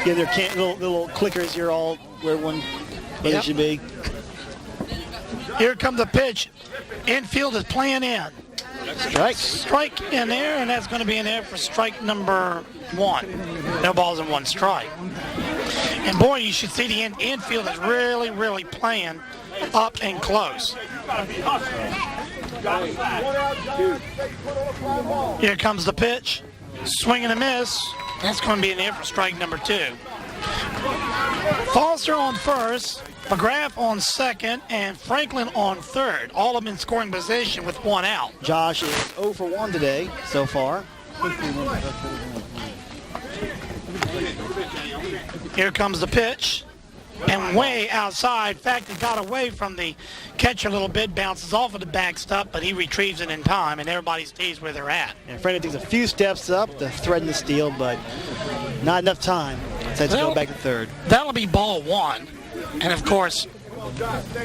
Yeah, their little clickers here all where one where they should be. Here comes the pitch. Infield is playing in. Strike. Strike in there, and that's going to be in there for strike number 1. No balls and 1 strike. And boy, you should see the infield is really, really playing up and close. Here comes the pitch. Swing and a miss. That's going to be in there for strike number 2. Foster on first, McGrath on second, and Franklin on third. All of them in scoring position with 1 out. Josh is 0 for 1 today so far. Here comes the pitch. And way outside. In fact, it got away from the catcher a little bit, bounces off of the backstop, but he retrieves it in time, and everybody stays where they're at. And Franklin takes a few steps up to threaten the steal, but not enough time. So it's going back to third. That'll be ball 1. And, of course,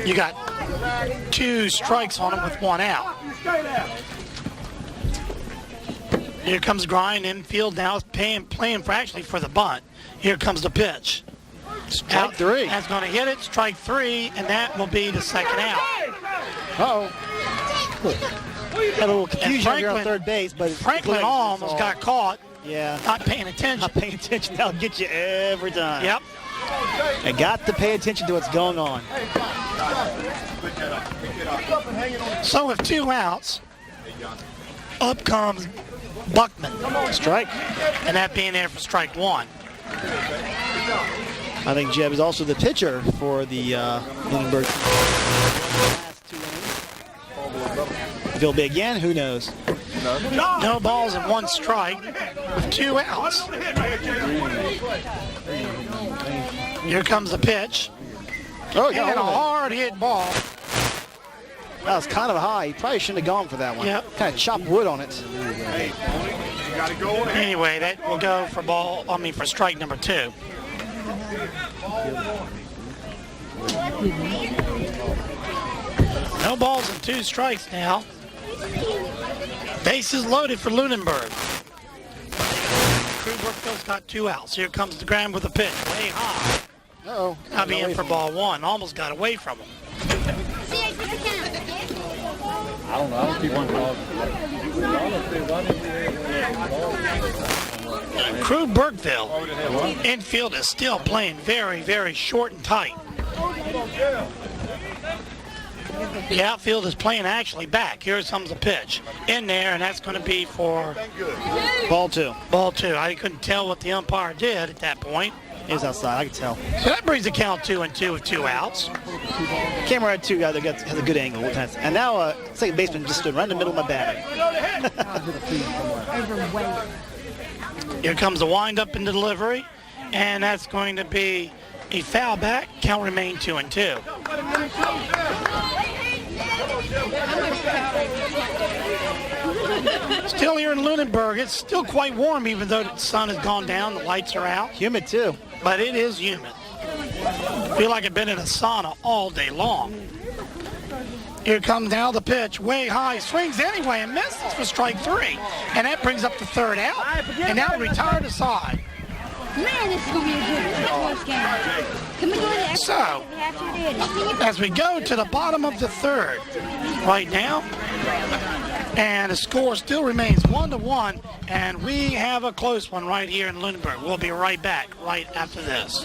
you got 2 strikes on him with 1 out. Here comes Grind, infield now, playing for actually for the bunt. Here comes the pitch. Strike 3. That's going to hit it. Strike 3, and that will be the second out. Uh-oh. Had a little confusion here on third base, but Franklin almost got caught. Yeah. Not paying attention. Not paying attention. That'll get you every time. Yep. And got to pay attention to what's going on. So with 2 outs, up comes Buckman. Strike. And that being there for strike 1. I think Jeb is also the pitcher for the Lunenburg. Last 2 innings. If he'll be again, who knows? No balls and 1 strike with 2 outs. Here comes the pitch. Oh, And a hard hit ball. That was kind of high. He probably shouldn't have gone for that one. Yep. Kind of chopped wood on it. Anyway, that will go for strike number 2. No balls and 2 strikes now. Bases loaded for Lunenburg. Crewe Brookville's got 2 outs. Here comes the ground with a pitch. Way high. Uh-oh. I'll be in for ball 1. Almost got away from him. I don't know. I don't keep one ball. Crewe Burkeville infield is still playing very, very short and tight. The outfield is playing actually back. Here comes the pitch in there, and that's going to be for Ball 2. ball 2. I couldn't tell what the umpire did at that point. He was outside. I could tell. So that brings the count 2-2 with 2 outs. Camera had 2 guys that has a good angle. And now second baseman just stood right in the middle of my bag. Here comes the windup and the delivery, and that's going to be a foul back. Count remain 2-2. Still here in Lunenburg. It's still quite warm, even though the sun has gone down, the lights are out. Humid, too. But it is humid. Feel like I've been in a sauna all day long. Here comes now the pitch, way high, swings anyway and misses for strike 3. And that brings up the third out. And now retired aside. Man, this is going to be a good close game. Can we go to the extra So, if we have to? as we go to the bottom of the third right now, and the score still remains 1-1, and we have a close one right here in Lunenburg. We'll be right back right after this.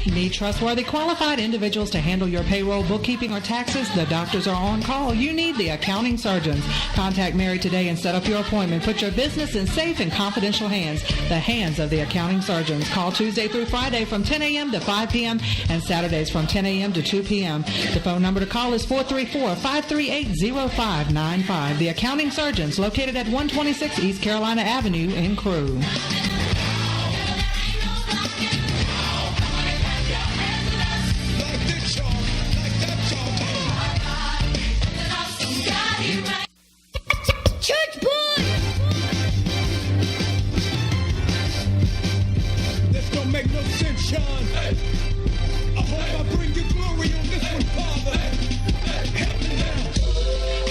Need Need trustworthy, qualified individuals to handle your payroll, bookkeeping, or taxes? The doctors are on call. You need the accounting surgeons. Contact Mary today and set up your appointment. Put your business in safe and confidential hands, the hands of the accounting surgeons. Call Tuesday through Friday from 10 a.m. to 5 p.m. and Saturdays from 10 a.m. to 2 p.m. The phone number to call is 434-538-0595. The accounting surgeons, located at 126 East Carolina Avenue in Crewe. Church boy! This don't make no sense, Sean. I hope I bring you glory on this one, Father. Help me now.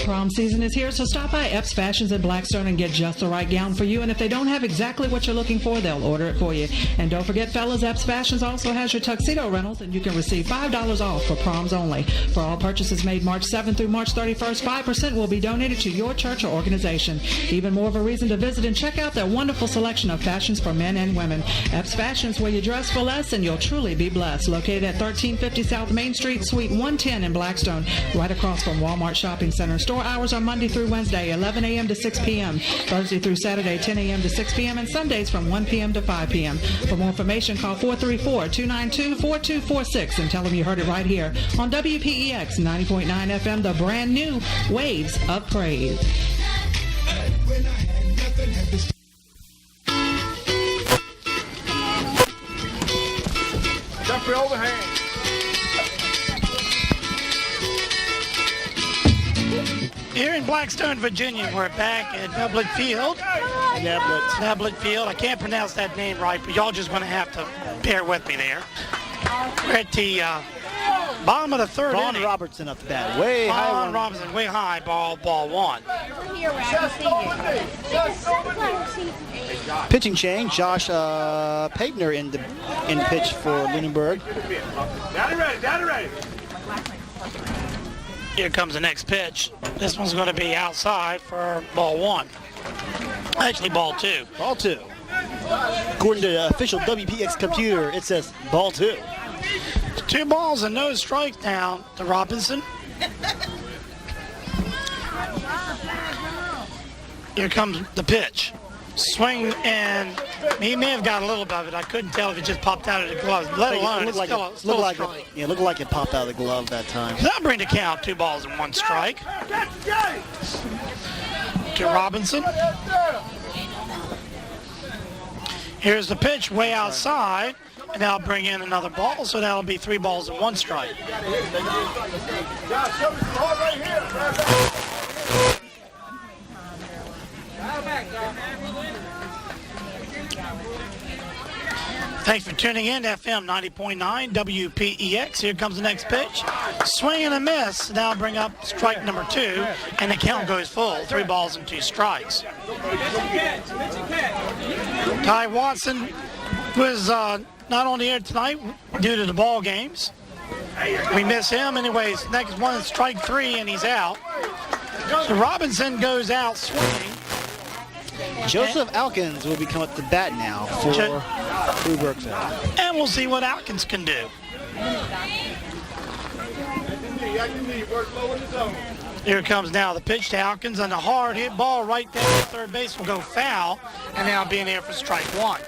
Prom season is here, so stop by Epps Fashions in Blackstone and get just the right gown for you. And if they don't have exactly what you're looking for, they'll order it for you. And don't forget, fellas, Epps Fashions also has your tuxedo rentals, and you can receive $5 off for proms only. For all purchases made March 7th through March 31st, 5% will be donated to your church or organization. Even more of a reason to visit and check out their wonderful selection of fashions for men and women. Epps Fashions, where you dress for less and you'll truly be blessed. Located at 1350 South Main Street, Suite 110 in Blackstone, right across from Walmart Shopping Center. Store hours are Monday through Wednesday, 11 a.m. to 6 p.m., Thursday through Saturday, 10 a.m. to 6 p.m., and Sundays from 1 p.m. to 5 p.m. For more information, call 434-292-4246 and tell them you heard it right here on WPEX 90.9 FM, the brand new Waves of Praise. When I had nothing, had this. Jump your overhand. Here in Blackstone, Virginia, we're back at Neblet Field. Neblet Field. I can't pronounce that name right, but y'all just going to have to bear with me there. We're at the bottom of the third Vaughn inning. Robertson up the bat. Way high. Vaughn Robinson, way high, ball one. Pitching change. Josh Pagner in pitch for Lunenburg. Daddy ready. Here comes the next pitch. This one's going to be outside for ball one. Actually, ball two. Ball two. According to the official WPX computer, it says ball two. 2 balls and no strikes now to Robinson. Here comes the pitch. Swing, and he may have got a little bit of it. I couldn't tell if it just popped out of the glove, let alone it's still a strike. It looked like it popped out of the glove that time. That'll bring the count 2 balls and 1 strike to Robinson. Here's the pitch way outside, and that'll bring in another ball, so that'll be 3 balls and 1 strike. Thanks for tuning in to FM 90.9 WPEX. Here comes the next pitch. Swing and a miss. Now bring up strike number 2, and the count goes full. 3 balls and 2 strikes. Ty Watson was not on the air tonight due to the ball games. We miss him. Anyways, next one is strike 3, and he's out. So Robinson goes out swinging. Joseph Alkins will be coming up to bat now for Crewe Burkeville. And we'll see what Alkins can do. Here comes now the pitch to Alkins, and a hard hit ball right there at third base will go foul, and now be in here for strike 1.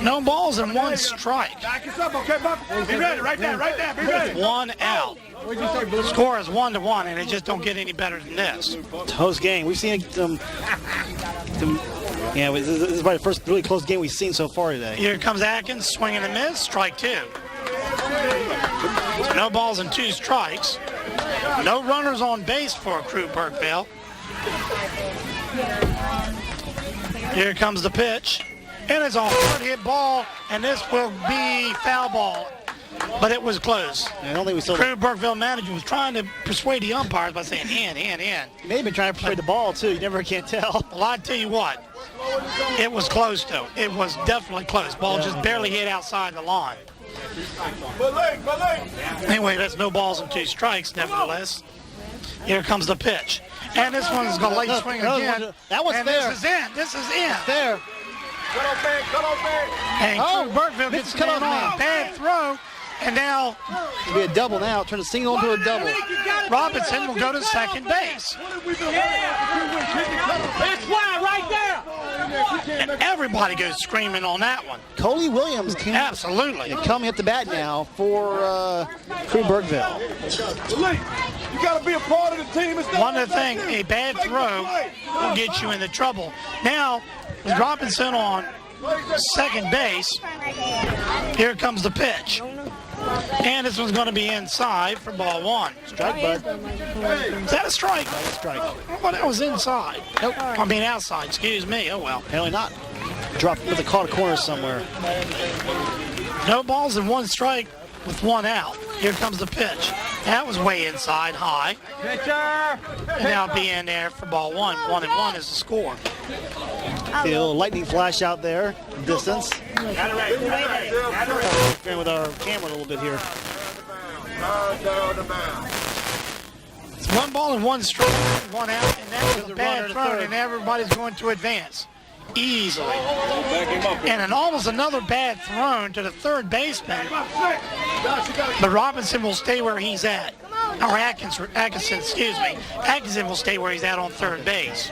No balls and 1 strike. Back us up, okay, Buck? Be ready, right there, be ready. 1 out. Score is 1-1, and it just don't get any better than this. Close game. We've seen this is probably the first really close game we've seen so far today. Here comes Atkins, swing and a miss, strike 2. So no balls and 2 strikes. No runners on base for Crewe Burkeville. Here comes the pitch. And it's a hard hit ball, and this will be foul ball. But it was close. I don't think we saw Crewe Burkeville manager was trying to persuade the umpires by saying in. He may have been trying to persuade the ball, too. You never can tell. Well, I tell you what, it was close, though. It was definitely close. Ball just barely hit outside the line. Anyway, that's no balls and 2 strikes, nevertheless. Here comes the pitch. And this one's going to late swing again. That was and fair. This is in. Fair. And Crewe Burkeville gets cut off on now. a bad throw. And now It'll be a double now. Turn the single into a double. Robinson will go to second base. That's why right there. And everybody goes screaming on that one. Coley Williams can Absolutely. come hit the bat now for Crewe Burkeville. You got to be a part of the team. It's not One of the things, a bad throw will get you into trouble. Now, with Robinson on second base, here comes the pitch. And this one's going to be inside for ball one. Strike, bud. Is that a strike? Strike. Well, that was inside. Nope. I mean outside, excuse me. Oh, well. Apparently not. Dropped with a caught corner somewhere. No balls and one strike with one out. Here comes the pitch. That was way inside, high. And now it'll be in there for ball one. 1-1 is the score. The little lightning flash out there, distance. Interfering with our camera a little bit here. It's 1 ball and 1 strike, 1 out, and that was a bad throw, and everybody's going to advance easily. And almost another bad thrown to the third baseman. But Robinson will stay where he's at. Or Atkinson, excuse me. Atkinson will stay where he's at on third base.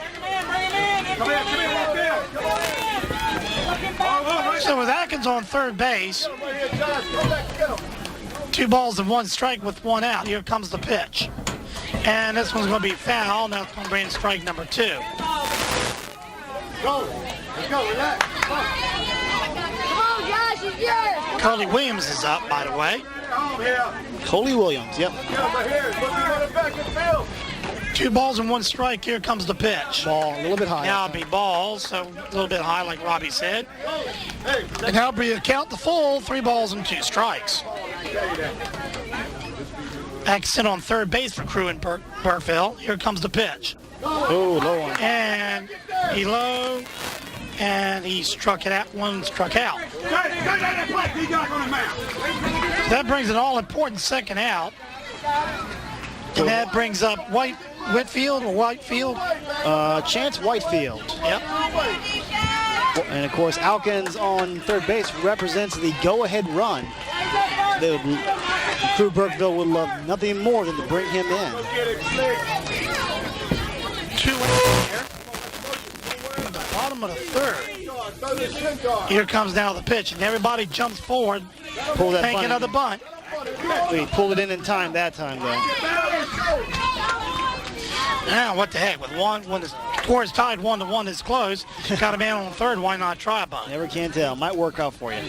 So with Atkins on third base, 2 balls and 1 strike with 1 out. Here comes the pitch. And this one's going to be foul. Now it's going to bring in strike number 2. Let's go, relax. Come on, Josh, it's yours. Coley Williams is up, by the way. Coley Williams, yep. 2 balls and 1 strike. Here comes the pitch. Ball a little bit high. Now it'll be balls, so a little bit high, like Robbie said. And that'll be a count the full, 3 balls and 2 strikes. Atkinson on third base for Crewe and Burkeville. Here comes the pitch. Oh, low one. And he low, and he struck it out. One struck out. That brings an all-important second out. And that brings up Whitefield. Chance Whitefield. Yep. And, of course, Alkins on third base represents the go-ahead run. Crewe Burkeville would love nothing more than to bring him in. 2 outs here. At the bottom of the third. Here comes now the pitch, and everybody jumps forward, thinking of the bunt. He pulled it in time that time, though. Now, what the heck? With when the score is tied 1-1 is close, got a man on third, why not try a bunt? Never can tell. Might work out for you.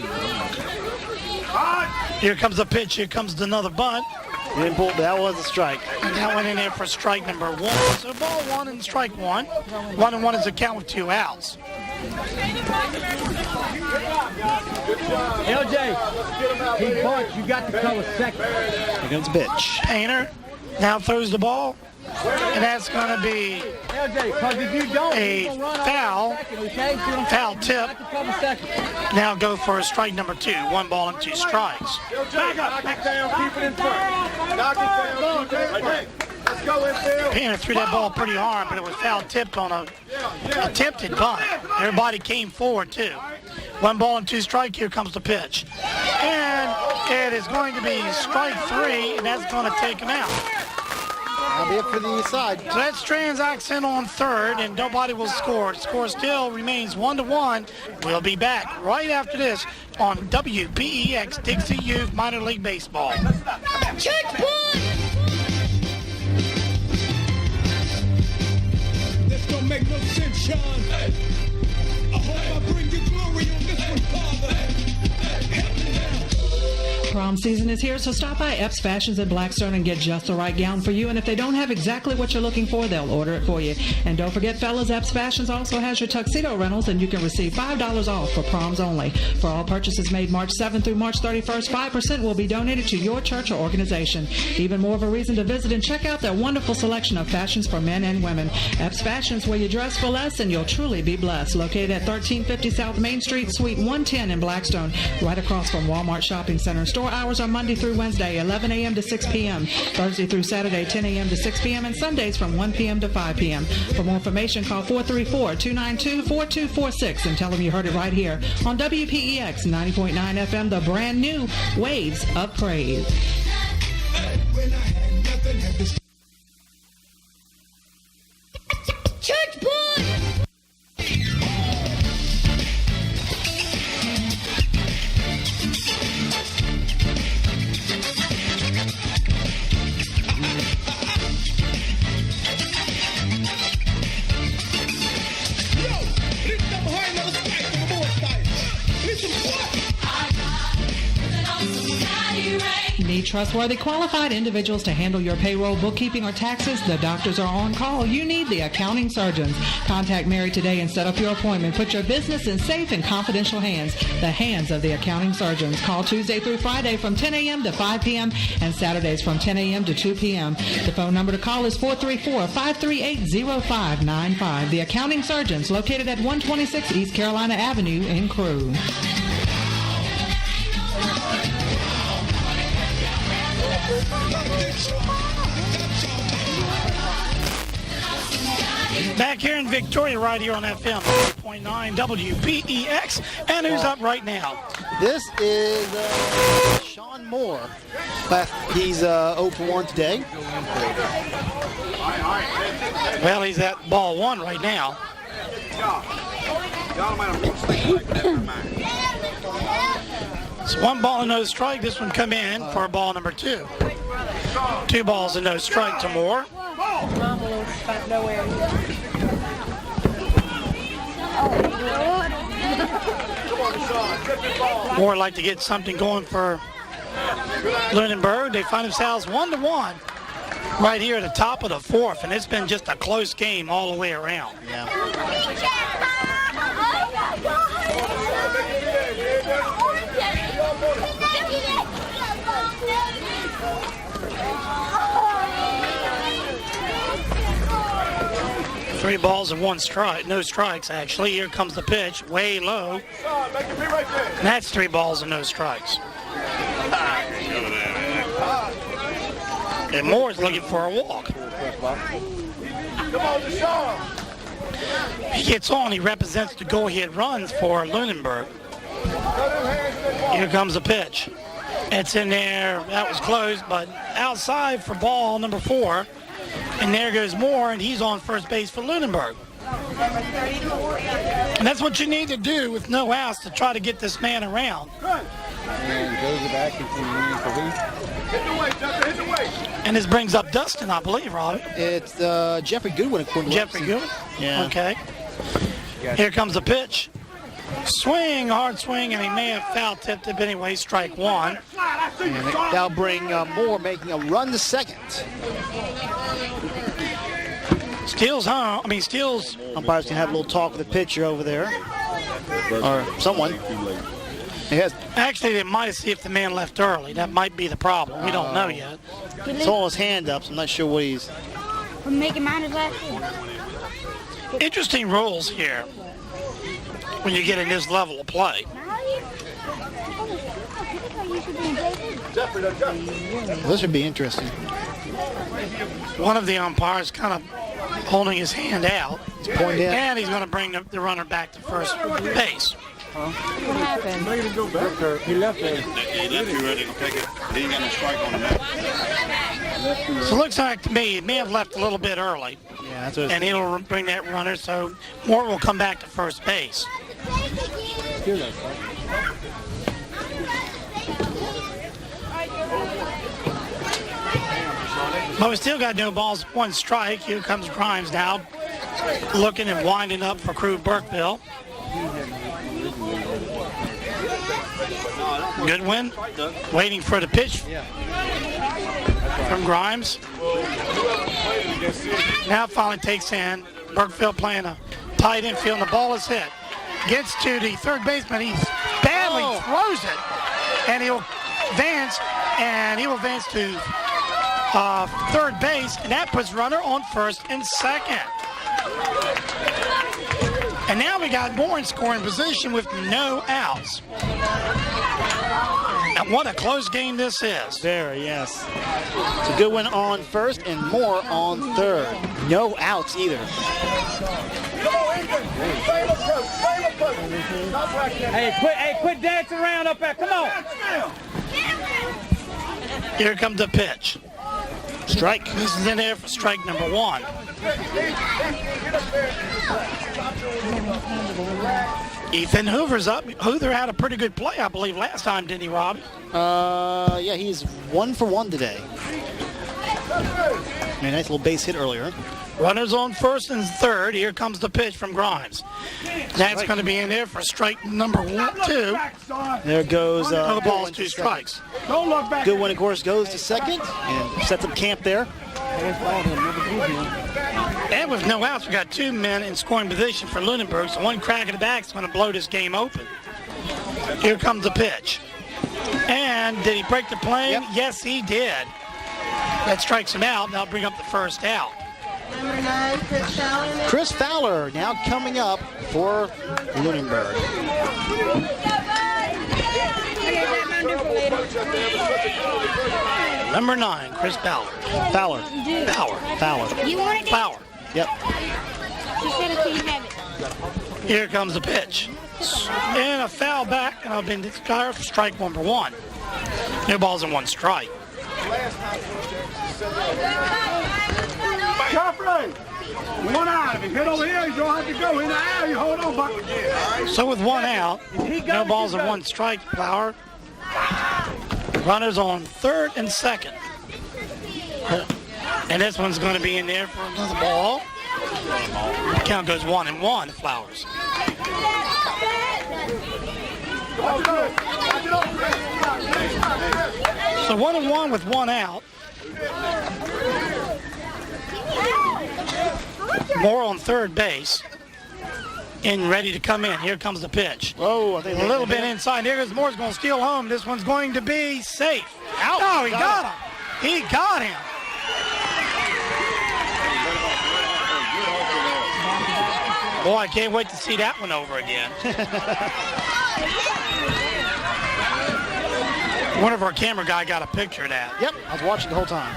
Here comes the pitch. Here comes another bunt. Didn't pull. That was a strike. And that went in there for strike number 1. So ball 1 and strike 1. 1-1 is a count with 2 outs. LJ, he bunts. You got to call a second. Here comes the pitch. Painter now throws the ball. And that's going to be LJ, because if you don't, a foul. Foul tip. Now go for a strike number 2. 1 ball and 2 strikes. Back up. Knock it down. Keep it in front. Knock it down. Keep it in front. Let's go infield. Painter threw that ball pretty hard, but it was foul tipped on a attempted bunt. Everybody came forward, too. 1 ball and 2 strike. Here comes the pitch. And it is going to be strike 3, and that's going to take him out. That'll be it for the side. So that's Atkinson on third, and nobody will score. The score still remains 1-1. We'll be back right after this on WPEX Dixie Youth Minor League Baseball. Checkpoint! This don't make no sense, Sean. I hope I bring you glory on this one, Father. Help me now. Prom season is here, so stop by Epps Fashions at Blackstone and get just the right gown for you. And if they don't have exactly what you're looking for, they'll order it for you. And don't forget, fellas, Epps Fashions also has your tuxedo rentals, and you can receive $5 off for proms only. For all purchases made March 7th through March 31st, 5% will be donated to your church or organization. Even more of a reason to visit and check out their wonderful selection of fashions for men and women. Epps Fashions, where you dress for less and you'll truly be blessed. Located at 1350 South Main Street, Suite 110 in Blackstone, right across from Walmart Shopping Center. Store hours are Monday Monday through Wednesday, 11 a.m. to 6 p.m., Thursday through Saturday, 10 a.m. to 6 p.m., and Sundays from 1 p.m. to 5 p.m. For more information, call 434-292-4246 and tell them you heard it right here on WPEX 90.9 FM, the brand new Waves of Praise. When I had nothing, had this Church boy! Need trustworthy, qualified individuals to handle your payroll, bookkeeping, or taxes? The doctors are on call. You need the accounting surgeons. Contact Mary today and set up your appointment. Put your business in safe and confidential hands, the hands of the accounting surgeons. Call Tuesday through Friday from 10 a.m. to 5 p.m. and Saturdays from 10 a.m. to 2 p.m. The phone number to call is 434-538-0595. The accounting surgeons, located at 126 East Carolina Avenue in Crewe. Back here in Victoria, right here on FM 8.9 WPEX. And who's up right now? This is Sean Moore. He's 0 for 1 today. Well, he's at ball one right now. So 1 ball and no strike. This one come in for ball number 2. 2 balls and no strike to Moore. Moore like to get something going for Lunenburg. They find themselves 1-1 right here at the top of the 4th, and it's been just a close game all the way around. Yeah. 3 balls and 1 strike, no strikes actually. Here comes the pitch, way low. And that's 3 balls and no strikes. And Moore's looking for a walk. He gets on, he represents the go-ahead runs for Lunenburg. Here comes the pitch. It's in there, that was close, but outside for ball number 4. And there goes Moore, and he's on first base for Lunenburg. And that's what you need to do with no outs to try to get this man around. and goes back And this brings up Dustin, I believe, Robbie. It's Jeffrey Goodwin, according to Jeffrey Goodwin? Yeah. Okay. Here comes the pitch. Swing, hard swing, and he may have foul tipped it, but anyway, strike one. And that'll bring Moore making a run to second. Steele's home. I mean, Steele's. Umpires can have a little talk with the pitcher over there, or someone. Actually, they might see if the man left early. That might be the problem. We don't know yet. He's holding his hand up, so I'm not sure what he's. We're making mine his last one. Interesting rules here when you get in this level of play. This should be interesting. One of the umpires kind of holding his hand out, and he's going to bring the runner back to first base. What happened? He left there. He left you ready to take it. He ain't got no strike on him. So it looks like to me he may have left a little bit early. Yeah, that's what and he'll bring that runner, so Moore will come back to first base. But we still got no balls, one strike. Here comes Grimes now, looking and winding up for Crewe Burkeville. Goodwin waiting for the pitch from Grimes. Now finally takes in. Burkeville playing a tight infield, and the ball is hit. Gets to the third baseman. He badly throws it, and he'll advance to third base, and that puts runner on first and second. And now we got Moore in scoring position with no outs. Now And what a close game this is. Very, yes. It's a good one on first and more on third. No outs either. Hey, quit dancing around up there. Come on. Here comes the pitch. Strike. This is in there for strike number 1. Ethan Hoover's up. Hoover had a pretty good play, I believe, last time, didn't he, Rob? Yeah, he's 1 for 1 today. A nice little base hit earlier. Runners on first and third. Here comes the pitch from Grimes. That's going to be in there for strike number 2. There goes No balls, 2 strikes. Don't look back. Good one, of course, goes to second and sets up camp there. And with no outs, we got 2 men in scoring position for Lunenburg. So one crack at the back is going to blow this game open. Here comes the pitch. And did he break the plane? Yep. Yes, he did. That strikes him out. That'll bring up the first out. Number 9, Chris Fowler. Chris Fowler now coming up for Lunenburg. Number 9, Chris Fowler. Fowler. You want it? Fowler. Yep. She said if you have it. Here comes the pitch. And a foul back, and I've been declared for strike number 1. No balls and 1 strike. Joffrey, 1 out. If you hit over here, you don't have to go in the air. You hold on, Buck. So with 1 out, no balls and 1 strike, Flower. Runners on third and second. And this one's going to be in there for another ball. The count goes 1-1, Flowers. So 1-1 with 1 out. Moore on third base. And ready to come in. Here comes the pitch. Oh, I think A little bit inside. Here goes Moore's going to steal home. This one's going to be safe. Out. Oh, he got him. He got him. Boy, I can't wait to see that one over again. One of our camera guy got a picture of that. Yep, I was watching the whole time.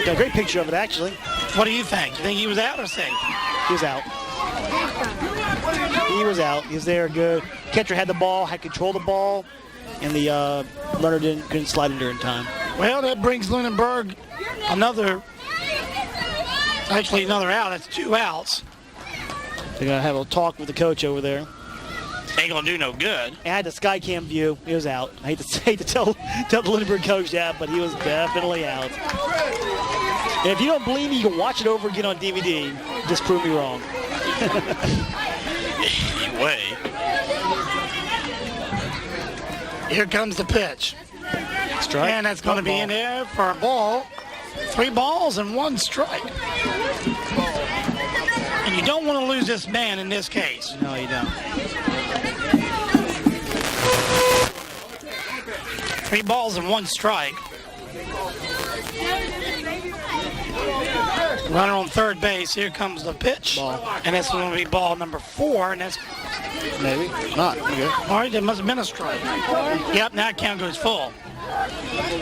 Got a great picture of it, actually. What do you think? You think he was out or safe? He was out. He was out. He was there good. Catcher had the ball, had control of the ball, and the runner couldn't slide under in time. Well, that brings Lunenburg another out. That's 2 outs. They're going to have a talk with the coach over there. Ain't going to do no good. I had the sky cam view. He was out. I hate to tell the Lunenburg coach that, but he was definitely out. And if you don't believe me, you can watch it over again on DVD. Just prove me wrong. Anyway. Here comes the pitch. Strike. And that's going to be in there for a ball. 3 balls and 1 strike. And you don't want to lose this man in this case. No, you don't. 3 balls and 1 strike. Runner on third base. Here comes the pitch. Ball. And that's going to be ball number 4. And that's Maybe. Not. Okay. all right. That must have been a strike. Yep, now count goes full.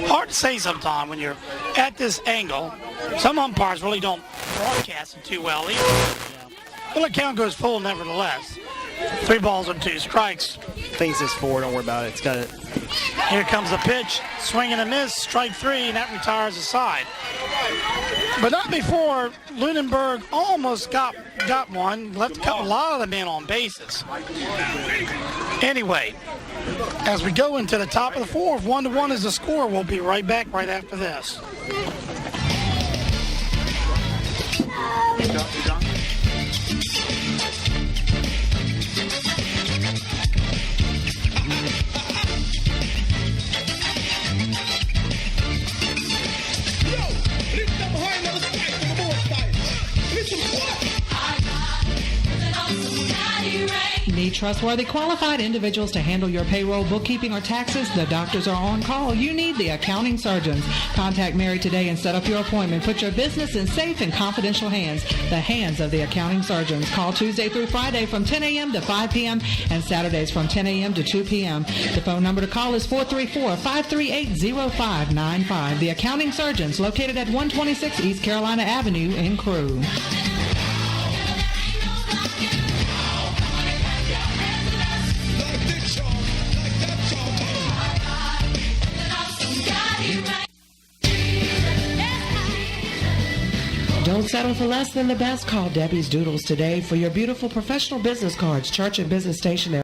Hard to say sometimes when you're at this angle. Some umpires really don't broadcast it too well either. Well, the count goes full nevertheless. 3 balls and 2 strikes. Face this forward. Don't worry about it. It's got it. Here comes the pitch. Swing and a miss. Strike 3, and that retires the side. But not before Lunenburg almost got one. Left a lot of the men on bases. Anyway, as we go into the top of the 4th, 1-1 is the score. We'll be right back right after this. Need trustworthy, qualified individuals to handle your payroll, bookkeeping, or taxes? The doctors are on call. You need the accounting surgeons. Contact Mary today and set up your appointment. Put your business in safe and confidential hands, the hands of the accounting surgeons. Call Tuesday through Friday from 10 a.m. to 5 p.m. and Saturdays from 10 a.m. to 2 p.m. The phone number to call is 434-538-0595. The accounting surgeons, located at 126 East Carolina Avenue in Crewe. Don't settle for less than the best. Call Debbie's Doodles today for your beautiful professional business cards, church and business stationery.